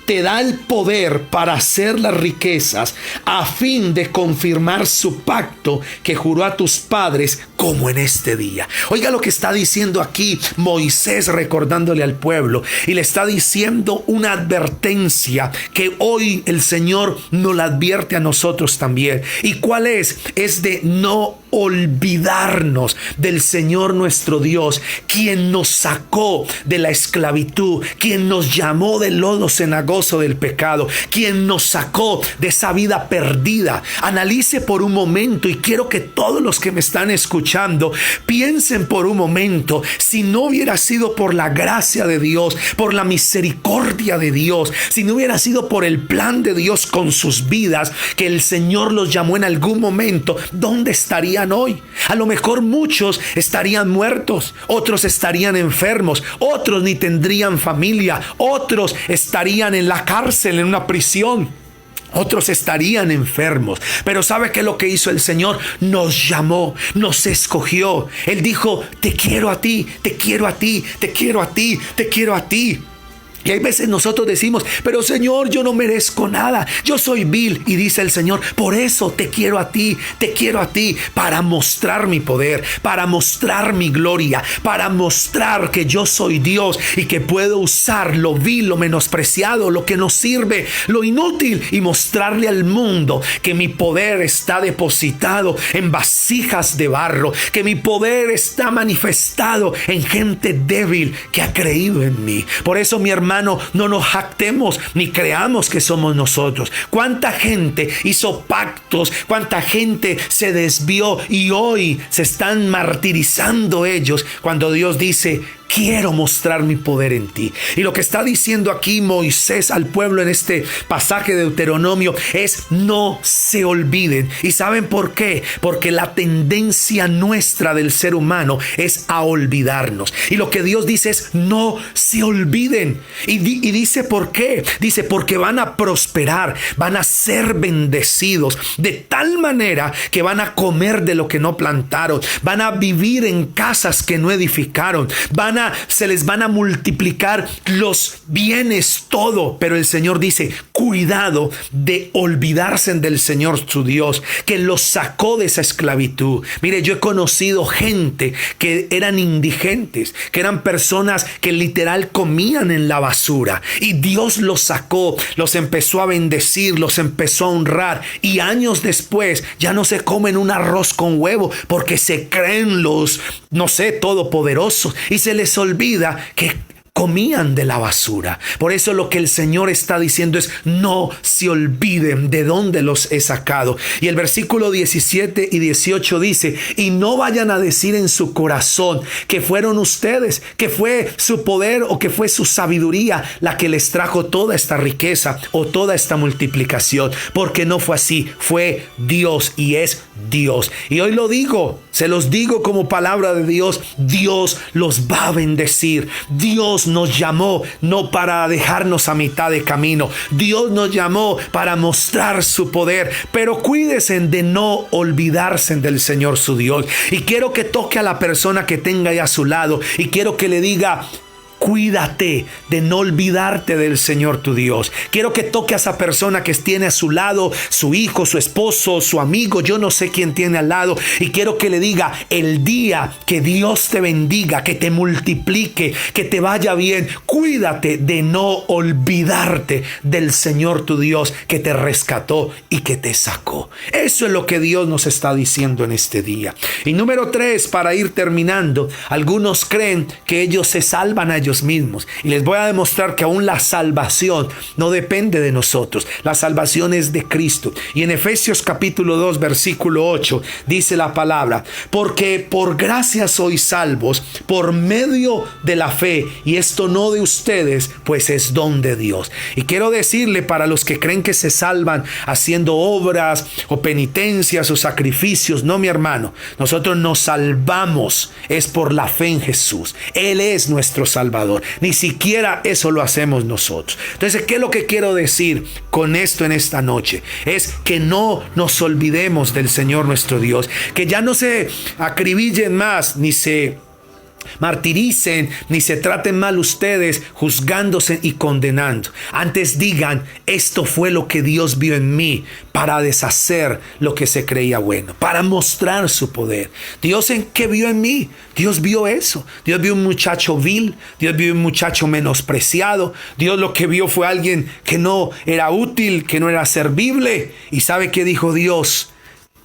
te da el poder para hacer las riquezas, a fin de confirmar su pacto que juró a tus padres, como en este día. Oiga lo que está diciendo aquí Moisés, recordándole al pueblo, y le está diciendo una advertencia que hoy el Señor nos la advierte a nosotros también. ¿Y cuál es? Es de no olvidarnos del Señor nuestro Dios, quien nos sacó de la esclavitud, quien nos llamó del lodo cenagoso del pecado, quien nos sacó de esa vida perdida. Analice por un momento, y quiero que todos los que me están escuchando piensen por un momento, si no hubiera sido por la gracia de Dios, por la misericordia de Dios, si no hubiera sido por el plan de Dios con sus vidas, que el Señor los llamó en algún momento, ¿dónde estarían hoy? A lo mejor muchos estarían muertos, otros estarían enfermos, otros ni tendrían familia, otros estarían en la cárcel, en una prisión. Otros estarían enfermos. Pero ¿sabe qué es lo que hizo el Señor? Nos llamó, nos escogió. Él dijo, te quiero a ti, te quiero a ti, te quiero a ti, te quiero a ti. Y hay veces nosotros decimos, pero Señor, yo no merezco nada, yo soy vil. Y dice el Señor, por eso te quiero a ti, para mostrar mi poder, para mostrar mi gloria, para mostrar que yo soy Dios y que puedo usar lo vil, lo menospreciado, lo que no sirve, lo inútil, y mostrarle al mundo que mi poder está depositado en vasijas de barro, que mi poder está manifestado en gente débil que ha creído en mí. Por eso, mi hermano, no nos jactemos ni creamos que somos nosotros. Cuánta gente hizo pactos, cuánta gente se desvió y hoy se están martirizando ellos cuando Dios dice, quiero mostrar mi poder en ti. Y lo que está diciendo aquí Moisés al pueblo en este pasaje de Deuteronomio es, no se olviden. ¿Y saben por qué? Porque la tendencia nuestra del ser humano es a olvidarnos. Y lo que Dios dice es, no se olviden. Y dice por qué. Dice, porque van a prosperar, van a ser bendecidos de tal manera que van a comer de lo que no plantaron, van a vivir en casas que no edificaron, se les van a multiplicar los bienes, todo. Pero el Señor dice, cuidado de olvidarse del Señor su Dios, que los sacó de esa esclavitud. Mire, yo he conocido gente que eran indigentes, que eran personas que literal comían en la basura, y Dios los sacó, los empezó a bendecir, los empezó a honrar, y años después ya no se comen un arroz con huevo porque se creen los, no sé, todopoderosos, y se les olvida que comían de la basura. Por eso lo que el Señor está diciendo es, no se olviden de dónde los he sacado. Y el versículo 17 y 18 dice, y no vayan a decir en su corazón que fueron ustedes, que fue su poder o que fue su sabiduría la que les trajo toda esta riqueza o toda esta multiplicación, porque no fue así, fue Dios y es Dios. Y hoy lo digo, se los digo como palabra de Dios, Dios los va a bendecir. Dios nos llamó no para dejarnos a mitad de camino. Dios nos llamó para mostrar su poder, pero cuídense de no olvidarse del Señor su Dios. Y quiero que toque a la persona que tenga ahí a su lado y quiero que le diga, cuídate de no olvidarte del Señor tu Dios. Quiero que toque a esa persona que tiene a su lado, su hijo, su esposo, su amigo, yo no sé quién tiene al lado, y quiero que le diga, el día que Dios te bendiga, que te multiplique, que te vaya bien, cuídate de no olvidarte del Señor tu Dios que te rescató y que te sacó. Eso es lo que Dios nos está diciendo en este día. Y número 3, para ir terminando, algunos creen que ellos se salvan a ellos mismos, y les voy a demostrar que aún la salvación no depende de nosotros. La salvación es de Cristo. Y en Efesios capítulo 2 versículo 8 dice la palabra, porque por gracia sois salvos por medio de la fe, y esto no de ustedes, pues es don de Dios. Y quiero decirle, para los que creen que se salvan haciendo obras o penitencias o sacrificios, no, mi hermano, nosotros nos salvamos es por la fe en Jesús. Él es nuestro Salvador. Ni siquiera eso lo hacemos nosotros. Entonces, ¿qué es lo que quiero decir con esto en esta noche? Es que no nos olvidemos del Señor nuestro Dios, que ya no se acribillen más, ni se martiricen, ni se traten mal ustedes juzgándose y condenando. Antes digan, esto fue lo que Dios vio en mí para deshacer lo que se creía bueno, para mostrar su poder. Dios, ¿en qué vio en mí? Dios vio eso. Dios vio un muchacho vil, Dios vio un muchacho menospreciado. Dios lo que vio fue alguien que no era útil, que no era servible. ¿Y sabe qué dijo Dios?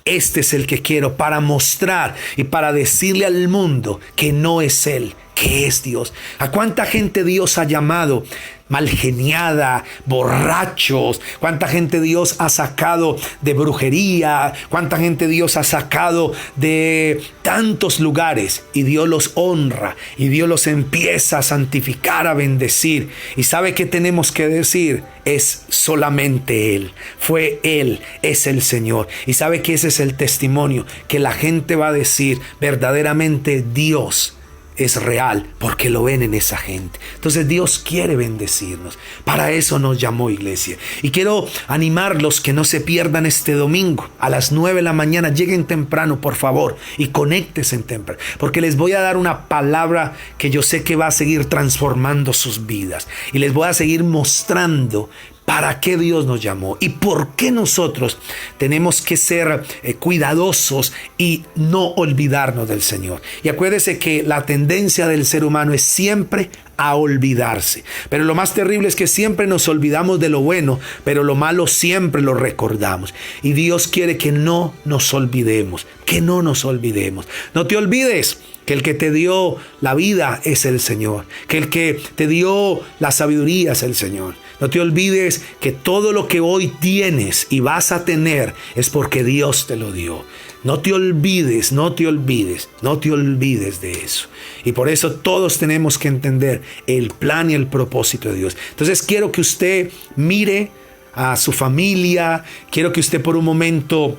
Este es el que quiero, para mostrar y para decirle al mundo que no es Él, que es Dios. ¿A cuánta gente Dios ha llamado malgeniada, borrachos? ¿Cuánta gente Dios ha sacado de brujería? ¿Cuánta gente Dios ha sacado de tantos lugares? Y Dios los honra y Dios los empieza a santificar, a bendecir. ¿Y sabe qué tenemos que decir? Es solamente Él, fue Él, es el Señor. Y sabe que ese es el testimonio que la gente va a decir, verdaderamente Dios es real porque lo ven en esa gente. Entonces Dios quiere bendecirnos. Para eso nos llamó, iglesia. Y quiero animarlos que no se pierdan este domingo a las 9 de la mañana. Lleguen temprano, por favor, y conéctense temprano, porque les voy a dar una palabra que yo sé que va a seguir transformando sus vidas. Y les voy a seguir mostrando para qué Dios nos llamó y por qué nosotros tenemos que ser cuidadosos y no olvidarnos del Señor. Y acuérdese que la tendencia del ser humano es siempre a olvidarse. Pero lo más terrible es que siempre nos olvidamos de lo bueno, pero lo malo siempre lo recordamos. Y Dios quiere que no nos olvidemos, que no nos olvidemos. No te olvides que el que te dio la vida es el Señor, que el que te dio la sabiduría es el Señor. No te olvides que todo lo que hoy tienes y vas a tener es porque Dios te lo dio. No te olvides, no te olvides, no te olvides de eso. Y por eso todos tenemos que entender el plan y el propósito de Dios. Entonces quiero que usted mire a su familia, quiero que usted por un momento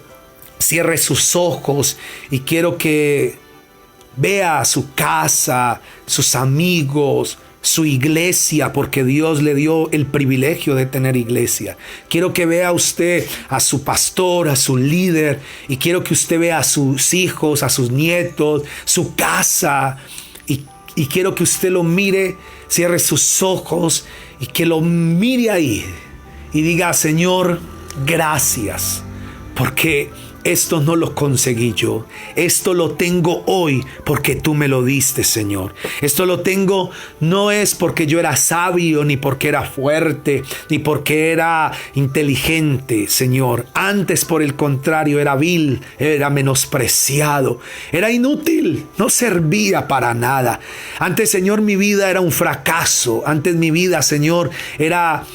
cierre sus ojos y quiero que vea su casa, sus amigos, su iglesia, porque Dios le dio el privilegio de tener iglesia. Quiero que vea usted a su pastor, a su líder, y quiero que usted vea a sus hijos, a sus nietos, su casa, y quiero que usted lo mire, cierre sus ojos y que lo mire ahí y diga: Señor, gracias, porque esto no lo conseguí yo. Esto lo tengo hoy porque tú me lo diste, Señor. Esto lo tengo no es porque yo era sabio, ni porque era fuerte, ni porque era inteligente, Señor. Antes, por el contrario, era vil, era menospreciado, era inútil, no servía para nada. Antes, Señor, mi vida era un fracaso. Antes mi vida, Señor, era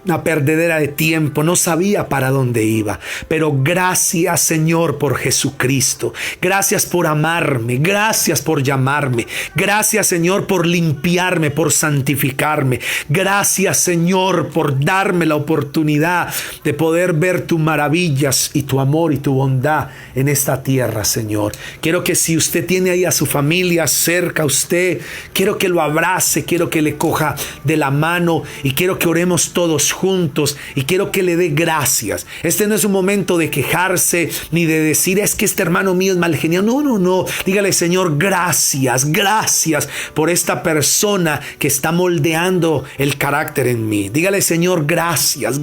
una perdedera de tiempo, no sabía para dónde iba. Pero gracias, Señor, por Jesucristo. Gracias por amarme, gracias por llamarme. Gracias, Señor, por limpiarme, por santificarme. Gracias, Señor, por darme la oportunidad de poder ver tus maravillas y tu amor y tu bondad en esta tierra, Señor. Quiero que si usted tiene ahí a su familia cerca a usted, quiero que lo abrace, quiero que le coja de la mano y quiero que oremos todos juntos y quiero que le dé gracias. Este no es un momento de quejarse ni de decir: es que este hermano mío es mal genial. No. Dígale: Señor, gracias por esta persona que está moldeando el carácter en mí. Dígale: Señor, gracias.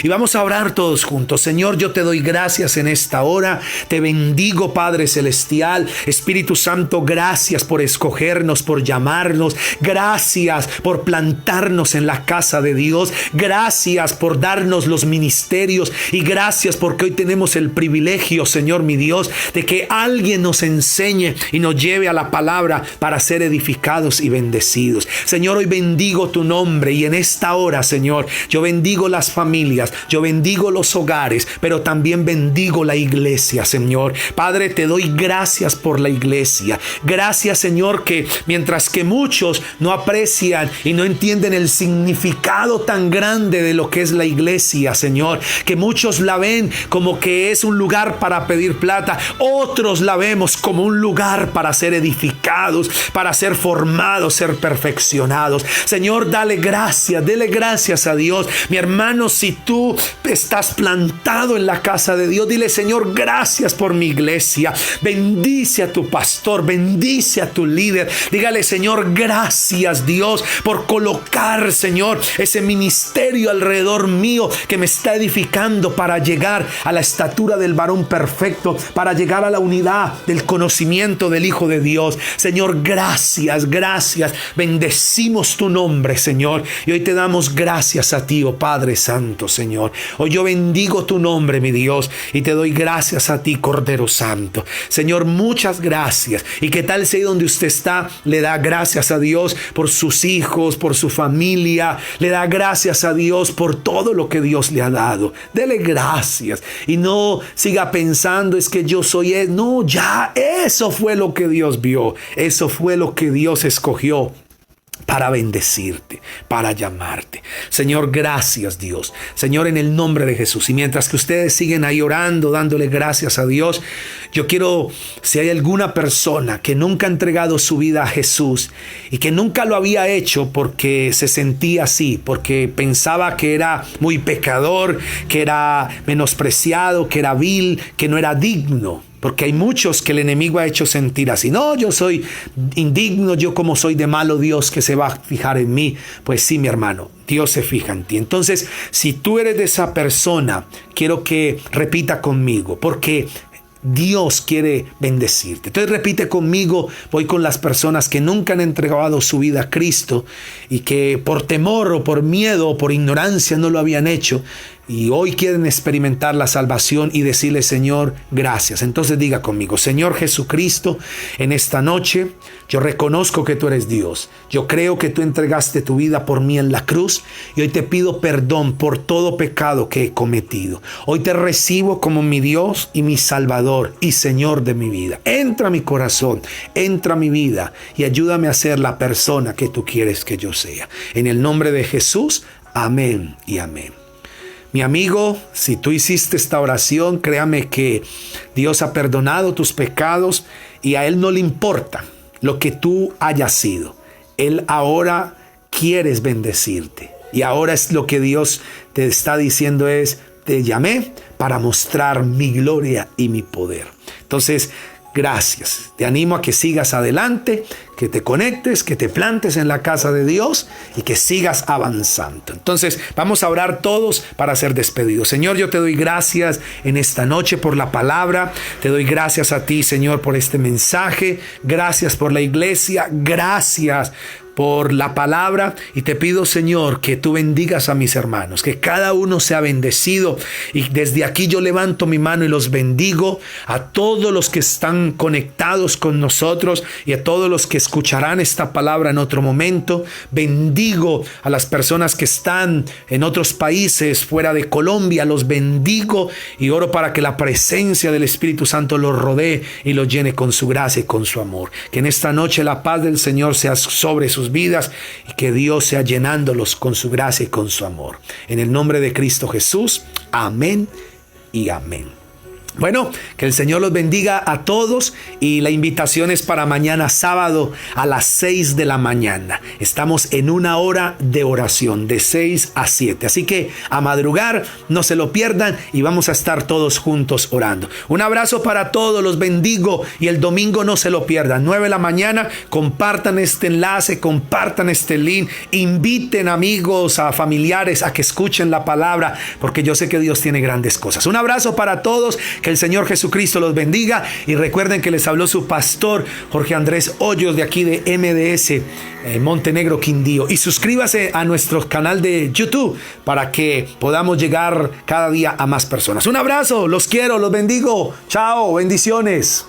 Y vamos a orar todos juntos. Señor, yo te doy gracias en esta hora. Te bendigo, Padre Celestial. Espíritu Santo, gracias por escogernos, por llamarnos. Gracias por plantarnos en la casa de Dios. Gracias por darnos los ministerios y gracias porque hoy tenemos el privilegio, Señor mi Dios, de que alguien nos enseñe y nos lleve a la palabra para ser edificados y bendecidos. Señor, hoy bendigo tu nombre y en esta hora, Señor, yo bendigo las familias, yo bendigo los hogares, pero también bendigo la iglesia, Señor. Padre, te doy gracias por la iglesia. Gracias, Señor, que mientras que muchos no aprecian y no entienden el significado tan grande de lo que es la iglesia, Señor, que muchos la ven como que es un lugar para pedir plata, otros la vemos como un lugar para ser edificados, para ser formados, ser perfeccionados. Señor, dele gracias a Dios. Mi hermano, si tú estás plantado en la casa de Dios, dile: Señor, gracias por mi iglesia. Bendice a tu pastor, bendice a tu líder. Dígale: Señor, gracias, Dios, por colocar, Señor, ese ministerio alrededor mío que me está edificando para llegar a la estatura del varón perfecto, para llegar a la unidad del conocimiento del Hijo de Dios. Señor, gracias. Bendecimos tu nombre, Señor, y hoy te damos gracias a ti, oh Padre Santo, Señor. Hoy yo bendigo tu nombre, mi Dios, y te doy gracias a ti, Cordero Santo. Señor, muchas gracias. Y que tal sea donde usted está, le da gracias a Dios por sus hijos, por su familia. Le da gracias a Dios por todo lo que Dios le ha dado. Dele gracias y no siga pensando: es que yo soy él. No, ya eso fue lo que Dios vio. Eso fue lo que Dios escogió para bendecirte, para llamarte. Señor, gracias Dios. Señor, en el nombre de Jesús. Y mientras que ustedes siguen ahí orando, dándole gracias a Dios, yo quiero, si hay alguna persona que nunca ha entregado su vida a Jesús y que nunca lo había hecho porque se sentía así, porque pensaba que era muy pecador, que era menospreciado, que era vil, que no era digno. Porque hay muchos que el enemigo ha hecho sentir así. No, yo soy indigno, yo como soy de malo, Dios que se va a fijar en mí. Pues sí, mi hermano, Dios se fija en ti. Entonces, si tú eres de esa persona, quiero que repita conmigo, porque Dios quiere bendecirte. Entonces repite conmigo, voy con las personas que nunca han entregado su vida a Cristo y que por temor o por miedo o por ignorancia no lo habían hecho. Y hoy quieren experimentar la salvación y decirle, Señor, gracias. Entonces diga conmigo, Señor Jesucristo, en esta noche yo reconozco que tú eres Dios. Yo creo que tú entregaste tu vida por mí en la cruz y hoy te pido perdón por todo pecado que he cometido. Hoy te recibo como mi Dios y mi Salvador y Señor de mi vida. Entra a mi corazón, entra a mi vida y ayúdame a ser la persona que tú quieres que yo sea. En el nombre de Jesús, amén y amén. Mi amigo, si tú hiciste esta oración, créame que Dios ha perdonado tus pecados y a Él no le importa lo que tú hayas sido. Él ahora quiere bendecirte. Y ahora es lo que Dios te está diciendo es, te llamé para mostrar mi gloria y mi poder. Entonces, gracias. Te animo a que sigas adelante, que te conectes, que te plantes en la casa de Dios y que sigas avanzando. Entonces, vamos a orar todos para ser despedidos. Señor, yo te doy gracias en esta noche por la palabra. Te doy gracias a ti, Señor, por este mensaje. Gracias por la iglesia. Gracias por la palabra y te pido, Señor, que tú bendigas a mis hermanos, que cada uno sea bendecido, y desde aquí yo levanto mi mano y los bendigo a todos los que están conectados con nosotros y a todos los que escucharán esta palabra en otro momento. Bendigo a las personas que están en otros países fuera de Colombia, los bendigo y oro para que la presencia del Espíritu Santo los rodee y los llene con su gracia y con su amor. Que en esta noche la paz del Señor sea sobre sus vidas y que Dios sea llenándolos con su gracia y con su amor. En el nombre de Cristo Jesús, amén y amén. Bueno, que el Señor los bendiga a todos y la invitación es para mañana sábado a las 6 de la mañana. Estamos en una hora de oración de 6 a 7. Así que a madrugar, no se lo pierdan y vamos a estar todos juntos orando. Un abrazo para todos, los bendigo y el domingo no se lo pierdan. 9 de la mañana, compartan este enlace, compartan este link, inviten amigos, a familiares a que escuchen la palabra porque yo sé que Dios tiene grandes cosas. Un abrazo para todos. Que el Señor Jesucristo los bendiga y recuerden que les habló su pastor Jorge Andrés Hoyos de aquí de MDS Montenegro Quindío, y suscríbase a nuestro canal de YouTube para que podamos llegar cada día a más personas. Un abrazo, los quiero, los bendigo, chao, bendiciones.